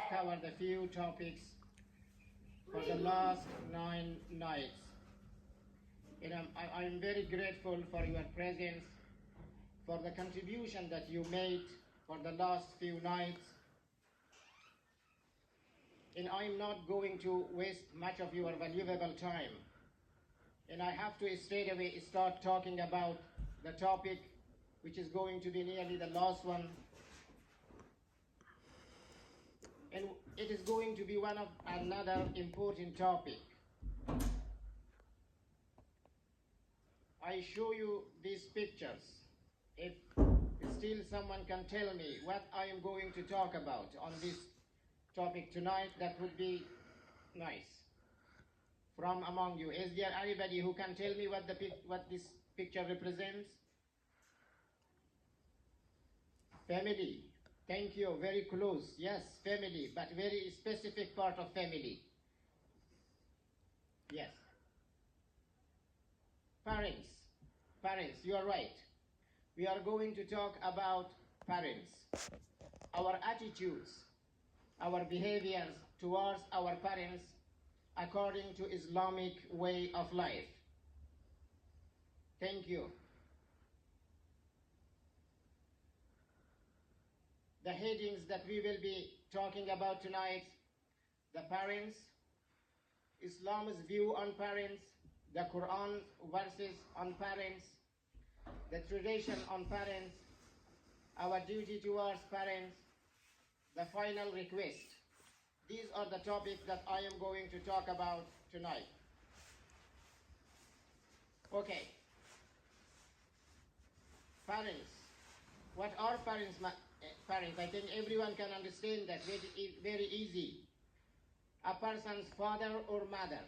covered a few topics for the last 9 nights. And I'm very grateful for your presence, for the contribution that you made for the last few nights. And I'm not going to waste much of your valuable time. And I have to straight away start talking about the topic, which is going to be nearly the last one. And it is going to be one of another important topic. I show you these pictures. If still someone can tell me what I am going to talk about on this topic tonight, that would be nice. From among you, is there anybody who can tell me what this picture represents? Family. Thank you. Very close. Yes, family, but very specific part of family. Yes. Parents. Parents, you are right. We are going to talk about parents, our attitudes, our behaviors towards our parents according to Islamic way of life. Thank you. The headings that we will be talking about tonight: the parents, Islam's view on parents, the Quran verses on parents, the tradition on parents, our duty towards parents, the final request. These are the topics that I am going to talk about tonight. Okay. Parents. What are parents? Parents, I think everyone can understand that very easy. A person's father or mother.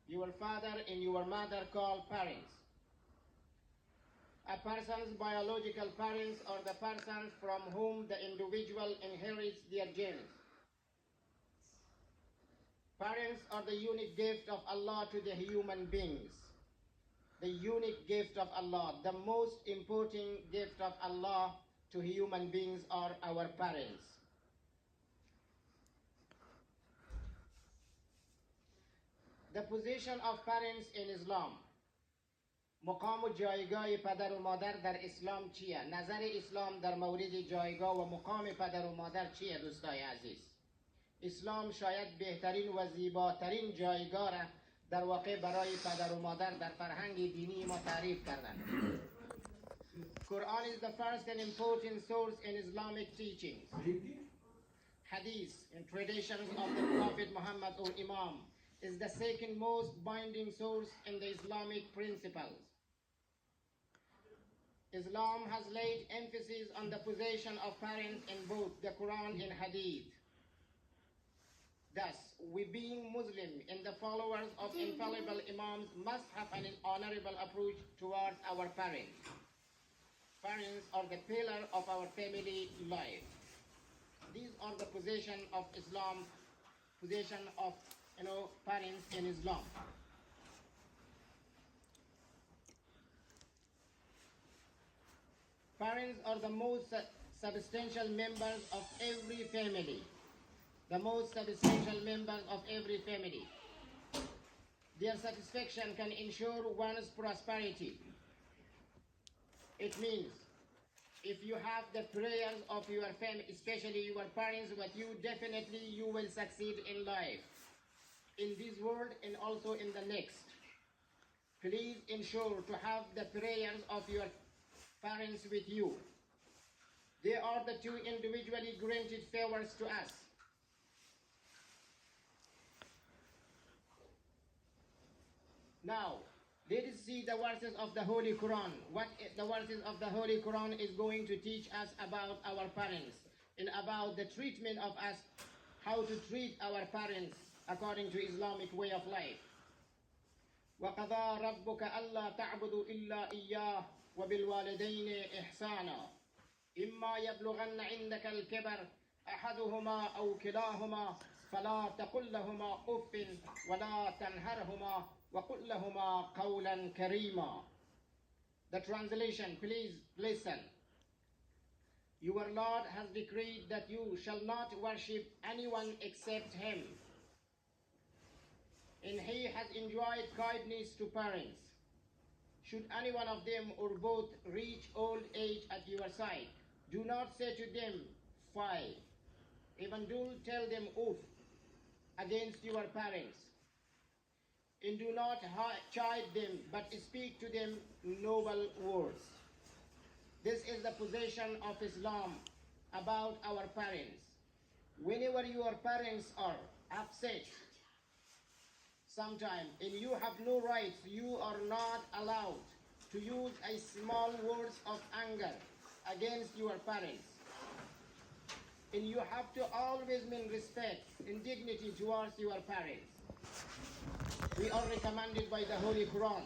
Your father and your mother called parents. A person's biological parents are the persons from whom the individual inherits their genes. Parents are the unique gift of Allah to the human beings. The unique gift of Allah, the most important gift of Allah to human beings are our parents. The position of parents in Islam. مقام و جایگاه پدر و مادر در اسلام چیه؟ نظر اسلام در مورد جایگاه و مقام پدر و مادر چیه دوستای عزیز؟ اسلام شاید بهترین و زیباترین جایگاه را در واقع برای پدر و مادر در فرهنگ دینی ما تعریف کردند. Quran is the first and important source in Islamic teachings. Hadith and traditions of the Prophet Muhammad or Imam is the second most binding source in the Islamic principles. Islam has laid emphasis on the position of parents in both the Quran and Hadith. Thus, we being Muslim and the followers of infallible Imams must have an honorable approach towards our parents. Parents are the pillar of our family life. These are the position of Islam, position of parents in Islam. Parents are the most substantial members of every family. The most substantial members of every family. Their satisfaction can ensure one's prosperity. It means if you have the prayers of your family, especially your parents, but you will succeed in life, in this world and also in the next. Please ensure to have the prayers of your parents with you. They are the two individually granted favors to us. Now, let us see the verses of the Holy Quran. What the verses of the Holy Quran is going to teach us about our parents and about the treatment of us, how to treat our parents according to Islamic way of life. وَقَضَى رَبُّكَ أَلَّا تَعْبُدُوا إِلَّا إِيَّاهُ وَبِالْوَالِدَيْنِ إِحْسَانًا إِمَّا يَبْلُغَنَّ عِندَكَ الْكِبَرَ أَحَدُهُمَا أَوْ كِلَاهُمَا فَلَا تَقُل لَّهُمَا أُفٍّ وَلَا تَنْهَرْهُمَا وَقُل لَّهُمَا قَوْلًا كَرِيمًا. The translation, please listen. Your Lord has decreed that you shall not worship anyone except him. And he has enjoined kindness to parents. Should any one of them or both reach old age at your side, do not say to them, fie. Even do tell them oath against your parents. And do not chide them, but speak to them noble words. This is the position of Islam about our parents. Whenever your parents are upset, sometime, and you have no rights, you are not allowed to use a small words of anger against your parents. And you have to always mean respect and dignity towards your parents. We are recommended by the Holy Quran.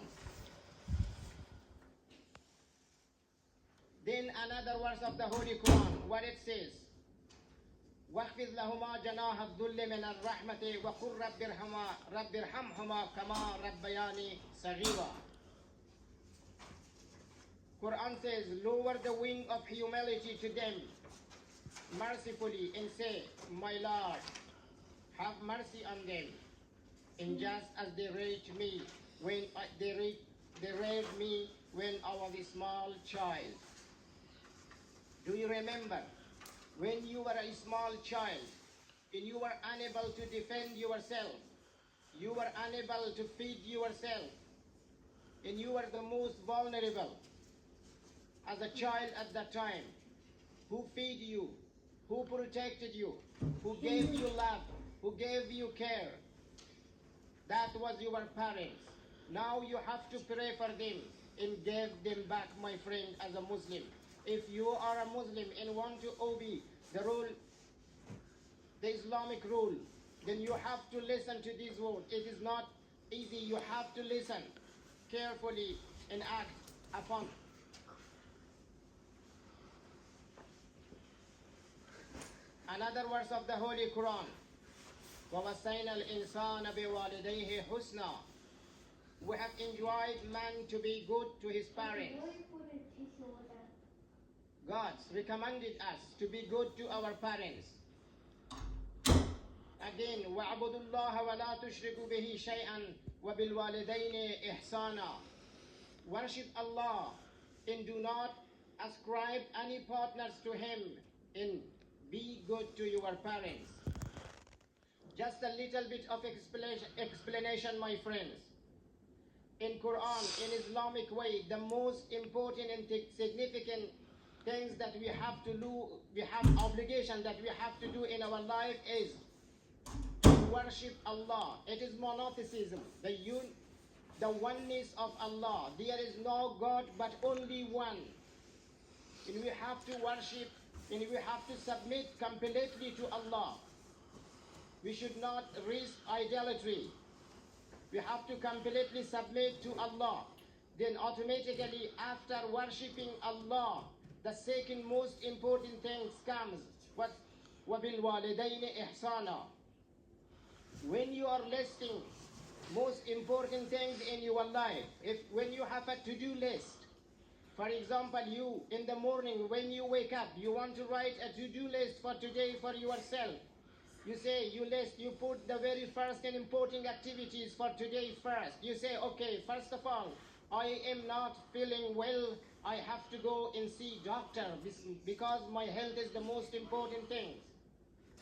Then another verse of the Holy Quran, what it says, وَاخْفِضْ لَهُمَا جَنَاحَ الذُّلِّ مِنَ الرَّحْمَةِ وَقُلْ رَبِّ ارْحَمْهُمَا كَمَا رَبَّيَانِي صَغِيرًا. Quran says, lower the wing of humility to them mercifully and say, my Lord, have mercy on them. And just as they raised me when they raised me when I was a small child. Do you remember when you were a small child and you were unable to defend yourself, you were unable to feed yourself, and you were the most vulnerable as a child at that time? Who fed you? Who protected you? Who gave you love? Who gave you care? That was your parents. Now you have to pray for them and give them back, my friend, as a Muslim. If you are a Muslim and want to obey the rule, the Islamic rule, then you have to listen to these words. It is not easy. You have to listen carefully and act upon. Another verse of the Holy Quran. وَوَصَّيْنَا الْإِنسَانَ بِوَالِدَيْهِ حُسْنًا. We have enjoined man to be good to his parents. God recommended us to be good to our parents. Again, وَاعْبُدُوا اللَّهَ وَلَا تُشْرِكُوا بِهِ شَيْئًا وَبِالْوَالِدَيْنِ إِحْسَانًا. Worship Allah and do not ascribe any partners to him, and be good to your parents. Just a little bit of explanation, my friends. In Quran, in Islamic way, the most important and significant things that we have to do, we have obligation that we have to do in our life is to worship Allah. It is monotheism, the oneness of Allah. There is no God but only one. And we have to worship and we have to submit completely to Allah. We should not risk idolatry. We have to completely submit to Allah. Then automatically after worshipping Allah, the second most important thing comes. What? وَبِالْوَالِدَيْنِ إِحْسَانًا. When you are listing most important things in your life, when you have a to-do list, for example, you in the morning when you wake up, you want to write a to-do list for today for yourself. You say, you put the very first and important activities for today first. You say, okay, first of all, I am not feeling well. I have to go and see doctor because my health is the most important thing.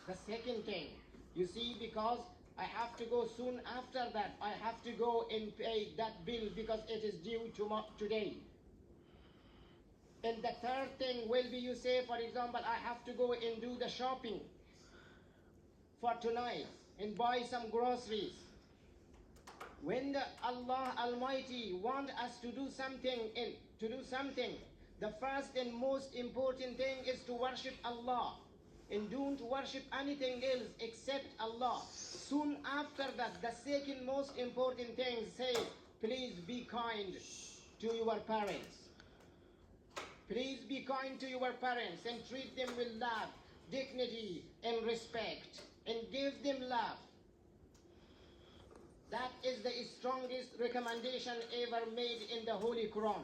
The second thing, you see, because I have to go soon after that, I have to go and pay that bill because it is due today. And the third thing will be, you say, for example, I have to go and do the shopping for tonight and buy some groceries. When Allah Almighty wants us to do something, the first and most important thing is to worship Allah. And don't worship anything else except Allah. Soon after that, the second most important thing says, please be kind to your parents. Please be kind to your parents and treat them with love, dignity, and respect, and give them love. That is the strongest recommendation ever made in the Holy Quran.